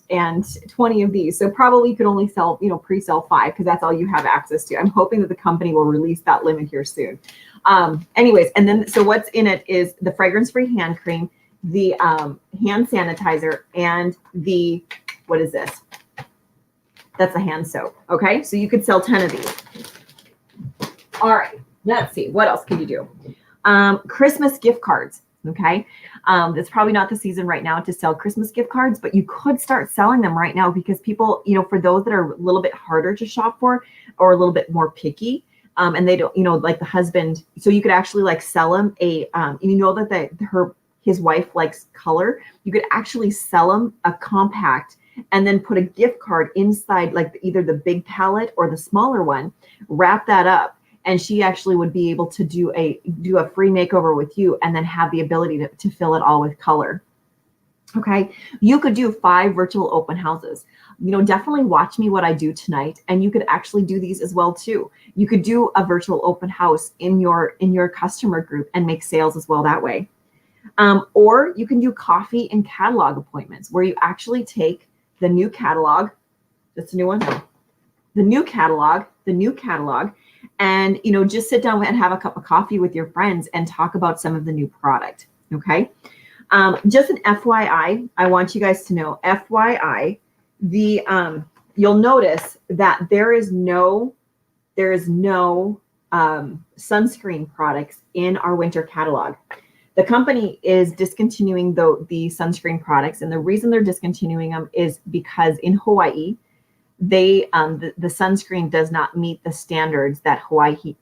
20 of these. So probably you could only sell, pre-sell 5 because that's all you have access to. I'm hoping that the company will release that limit here soon. Anyways, and then so what's in it is the fragrance-free hand cream, the hand sanitizer, and the, what is this? That's a hand soap. Okay, so you could sell 10 of these. All right, let's see. What else could you do? Christmas gift cards. Okay. It's probably not the season right now to sell Christmas gift cards, but you could start selling them right now because people, for those that are a little bit harder to shop for or a little bit more picky, and they don't, like the husband, so you could actually like sell him that his wife likes color. You could actually sell him a compact and then put a gift card inside, like either the big palette or the smaller one, wrap that up. And she actually would be able to do a free makeover with you and then have the ability to fill it all with color. Okay, you could do 5 virtual open houses. Definitely watch me what I do tonight, and you could actually do these as well too. You could do a virtual open house in your customer group and make sales as well that way. Or you can do coffee and catalog appointments where you actually take the new catalog, that's a new one, the new catalog, and just sit down and have a cup of coffee with your friends and talk about some of the new product. Okay. Just an FYI, I want you guys to know, FYI, you'll notice that there is no sunscreen products in our winter catalog. The company is discontinuing the sunscreen products, and the reason they're discontinuing them is because in Hawaii, the sunscreen does not meet the standards that Hawaii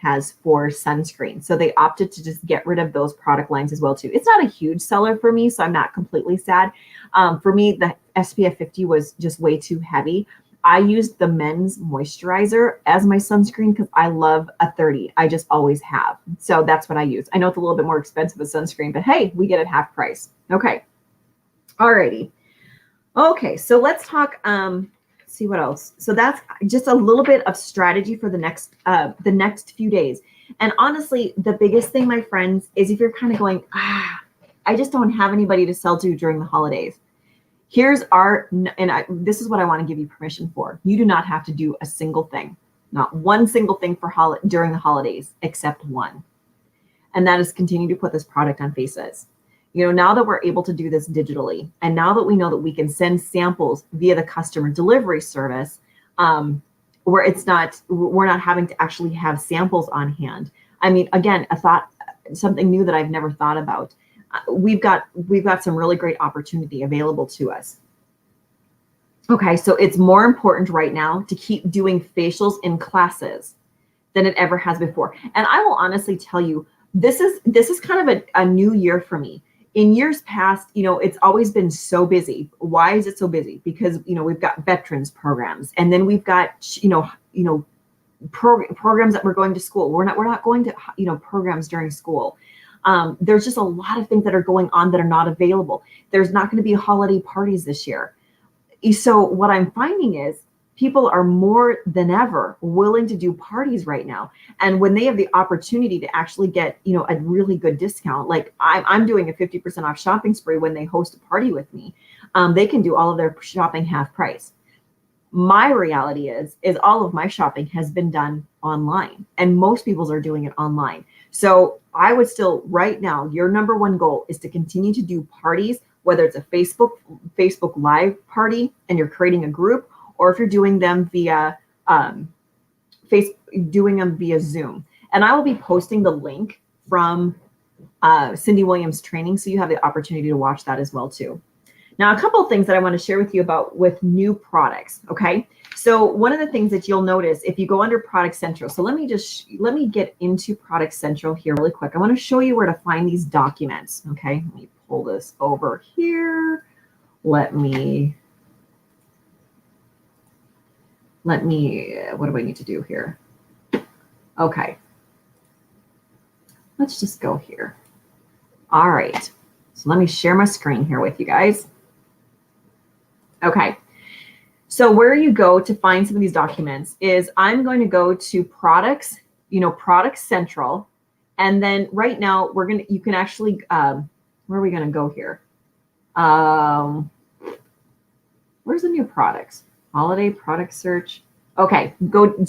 has for sunscreen. So they opted to just get rid of those product lines as well too. It's not a huge seller for me, so I'm not completely sad. For me, the SPF 50 was just way too heavy. I used the men's moisturizer as my sunscreen because I love a 30. I just always have. So that's what I use. I know it's a little bit more expensive as sunscreen, but hey, we get it half price. Okay. Alrighty. Okay, so let's talk, see what else. So that's just a little bit of strategy for the next few days. And honestly, the biggest thing, my friends, is if you're kind of going, I just don't have anybody to sell to during the holidays. This is what I want to give you permission for. You do not have to do a single thing, not one single thing during the holidays, except one. And that is continue to put this product on faces. Now that we're able to do this digitally, and now that we know that we can send samples via the customer delivery service, where we're not having to actually have samples on hand. I mean, again, something new that I've never thought about. We've got some really great opportunity available to us. Okay, so it's more important right now to keep doing facials in classes than it ever has before. And I will honestly tell you, this is kind of a new year for me. In years past, it's always been so busy. Why is it so busy? Because, we've got veterans programs, and then we've got, programs that we're going to school. We're not going to, programs during school. There's just a lot of things that are going on that are not available. There's not going to be holiday parties this year. So what I'm finding is people are more than ever willing to do parties right now. And when they have the opportunity to actually get, a really good discount, like I'm doing a 50% off shopping spree when they host a party with me, they can do all of their shopping half price. My reality is all of my shopping has been done online, and most people's are doing it online. So I would still, right now, your number one goal is to continue to do parties, whether it's a Facebook Live party and you're creating a group, or if you're doing them via Zoom. And I will be posting the link from Cindy Williams' training, so you have the opportunity to watch that as well too. Now, a couple of things that I want to share with you about with new products. Okay, so one of the things that you'll notice if you go under Product Central. So let me get into Product Central here really quick. I want to show you where to find these documents. Okay, let me pull this over here. Let me. What do I need to do here? Okay, let's just go here. All right, so let me share my screen here with you guys. Okay, so where you go to find some of these documents is I'm going to go to products, Product Central, and then right now you can actually, where are we going to go here? Where's the new products? Holiday product search. Okay,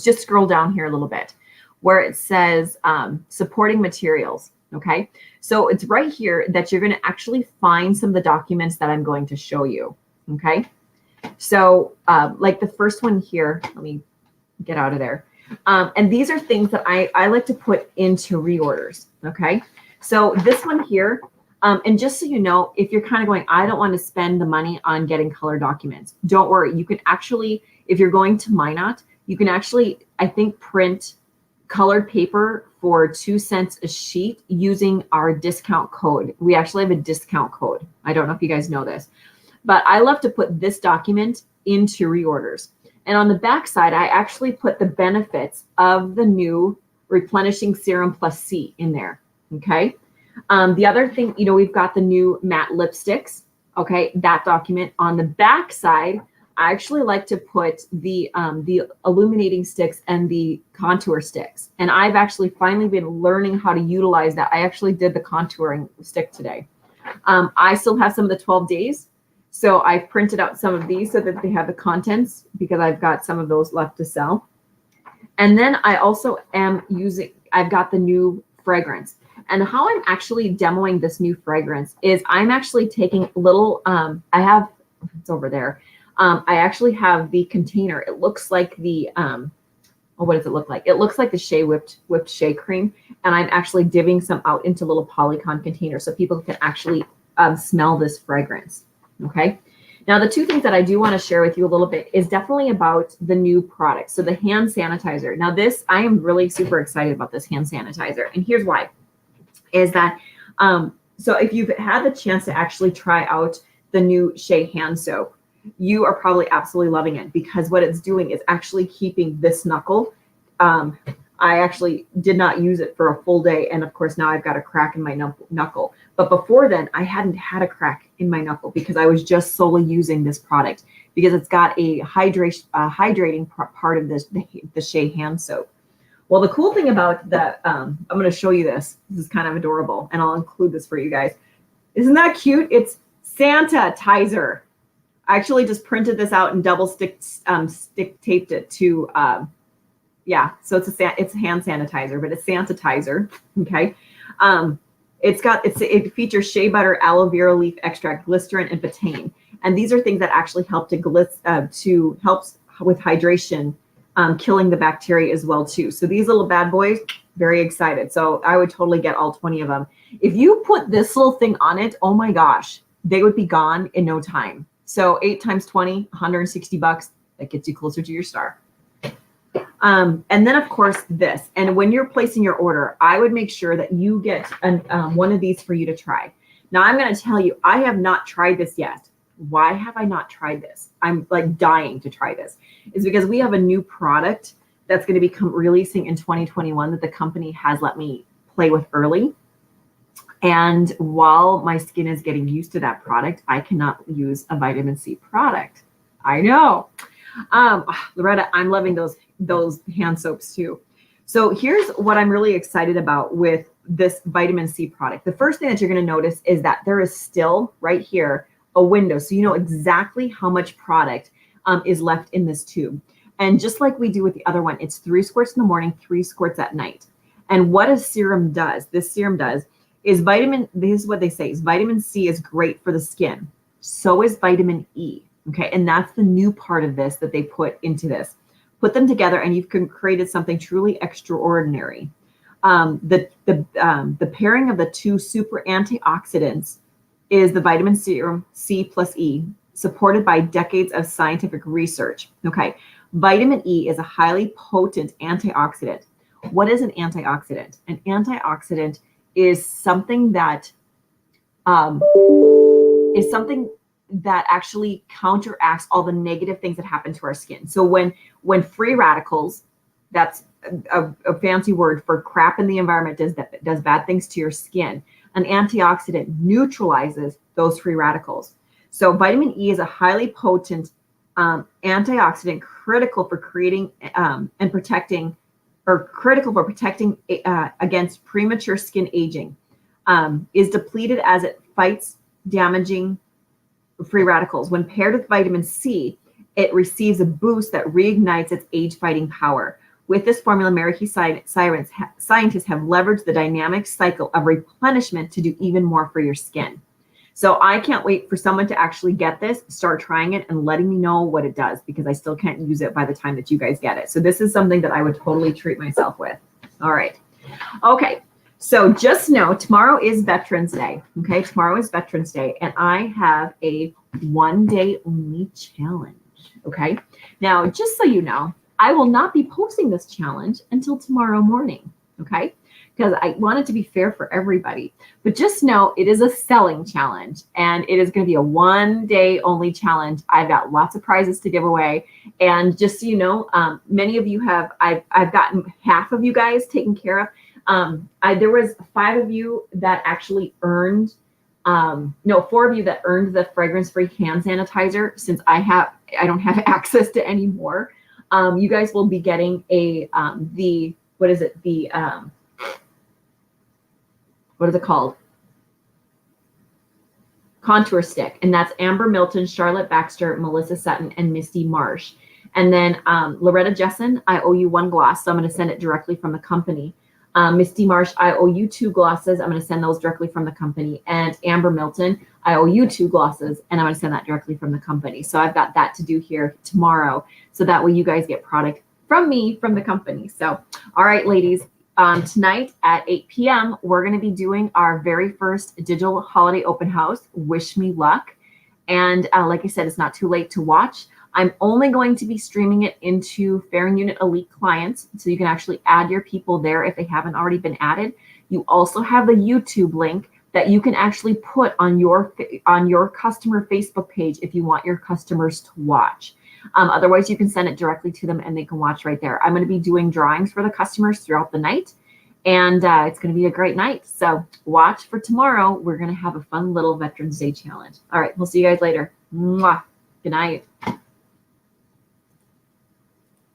just scroll down here a little bit where it says supporting materials. Okay, so it's right here that you're going to actually find some of the documents that I'm going to show you. Okay, so like the first one here, let me get out of there. And these are things that I like to put into reorders. Okay, so this one here, and just so you know, if you're kind of going, I don't want to spend the money on getting color documents, don't worry. You can actually, if you're going to Minot, you can actually, I think, print colored paper for 2 cents a sheet using our discount code. We actually have a discount code. I don't know if you guys know this, but I love to put this document into reorders. And on the back side, I actually put the benefits of the new Replenishing Serum Plus C in there. Okay. The other thing, we've got the new matte lipsticks. Okay, that document. On the back side, I actually like to put the illuminating sticks and the contour sticks. And I've actually finally been learning how to utilize that. I actually did the contouring stick today. I still have some of the 12 days. So I've printed out some of these so that they have the contents because I've got some of those left to sell. And then I also am I've got the new fragrance. And how I'm actually demoing this new fragrance is I'm actually taking little, it's over there. I actually have the container. It looks like the, what does it look like? It looks like the Shea whipped Shea cream. And I'm actually divvying some out into little polycon containers so people can actually smell this fragrance. Okay. Now, the two things that I do want to share with you a little bit is definitely about the new product. So the hand sanitizer. Now I am really super excited about this hand sanitizer. And here's why. Is that, so if you've had the chance to actually try out the new Shea hand soap, you are probably absolutely loving it because what it's doing is actually keeping this knuckle. I actually did not use it for a full day. And of course, now I've got a crack in my knuckle. But before then, I hadn't had a crack in my knuckle because I was just solely using this product because it's got a hydrating part of the Shea hand soap. Well, the cool thing about that, I'm going to show you this. This is kind of adorable, and I'll include this for you guys. Isn't that cute? It's Sanitizer. I actually just printed this out and double stick taped it to, yeah. So it's a hand sanitizer, but it's Sanitizer. Okay. It features shea butter, aloe vera leaf extract, glycerin, and betaine, and these are things that actually help to helps with hydration. Killing the bacteria as well too. So these little bad boys, very excited. So I would totally get all 20 of them. If you put this little thing on it, oh my gosh, they would be gone in no time. So 8 times 20, $160. That gets you closer to your star. And then of course this. And when you're placing your order, I would make sure that you get one of these for you to try. Now I'm going to tell you, I have not tried this yet. Why have I not tried this? I'm like dying to try this. It's because we have a new product that's going to be releasing in 2021 that the company has let me play with early. And while my skin is getting used to that product, I cannot use a vitamin C product. I know. Loretta, I'm loving those hand soaps too. So here's what I'm really excited about with this vitamin C product. The first thing that you're going to notice is that there is still right here a window. So you know exactly how much product is left in this tube. And just like we do with the other one, it's 3 squirts in the morning, 3 squirts at night. And what this serum does is this is what they say, is vitamin C is great for the skin. So is vitamin E. Okay. And that's the new part of this that they put into this. Put them together and you've created something truly extraordinary. The pairing of the two super antioxidants is the vitamin C plus E, supported by decades of scientific research. Okay, vitamin E is a highly potent antioxidant. What is an antioxidant? An antioxidant is something that actually counteracts all the negative things that happen to our skin. So when free radicals, that's a fancy word for crap in the environment, does bad things to your skin, an antioxidant neutralizes those free radicals. So vitamin E is a highly potent antioxidant critical for creating and protecting, against premature skin aging. Is depleted as it fights damaging free radicals. When paired with vitamin C, it receives a boost that reignites its age-fighting power. With this formula, American scientists have leveraged the dynamic cycle of replenishment to do even more for your skin. So I can't wait for someone to actually get this, start trying it, and letting me know what it does, because I still can't use it by the time that you guys get it. So this is something that I would totally treat myself with. All right. Okay. So just know tomorrow is Veterans Day. Okay. Tomorrow is Veterans Day, and I have a 1-day only challenge. Okay. Now, just so you know, I will not be posting this challenge until tomorrow morning, okay? Because I want it to be fair for everybody. But just know it is a selling challenge, and it is going to be a 1-day only challenge. I've got lots of prizes to give away. And just so you know, many of you have, I've gotten half of you guys taken care of. There was 5 of you that actually earned No, 4 of you that earned the fragrance-free hand sanitizer. Since I don't have access to any more, you guys will be getting a what is it? What is it called? Contour stick, and that's Amber Milton, Charlotte Baxter, Melissa Sutton, and Misty Marsh. And then Loretta Jessen, I owe you 1 gloss, so I'm going to send it directly from the company. Misty Marsh, I owe you 2 glosses. I'm going to send those directly from the company. And Amber Milton, I owe you 2 glosses, and I'm going to send that directly from the company. So I've got that to do here tomorrow, so that way you guys get product from me, from the company. So, all right, ladies. Tonight at 8 p.m., we're going to be doing our very first digital holiday open house. Wish me luck. And like I said, it's not too late to watch. I'm only going to be streaming it into Fair and Unit Elite clients, so you can actually add your people there if they haven't already been added. You also have the YouTube link that you can actually put on your customer Facebook page if you want your customers to watch. Otherwise, you can send it directly to them and they can watch right there. I'm going to be doing drawings for the customers throughout the night, and it's going to be a great night. So watch for tomorrow. We're going to have a fun little Veterans Day challenge. All right, we'll see you guys later. Mwah. Good night.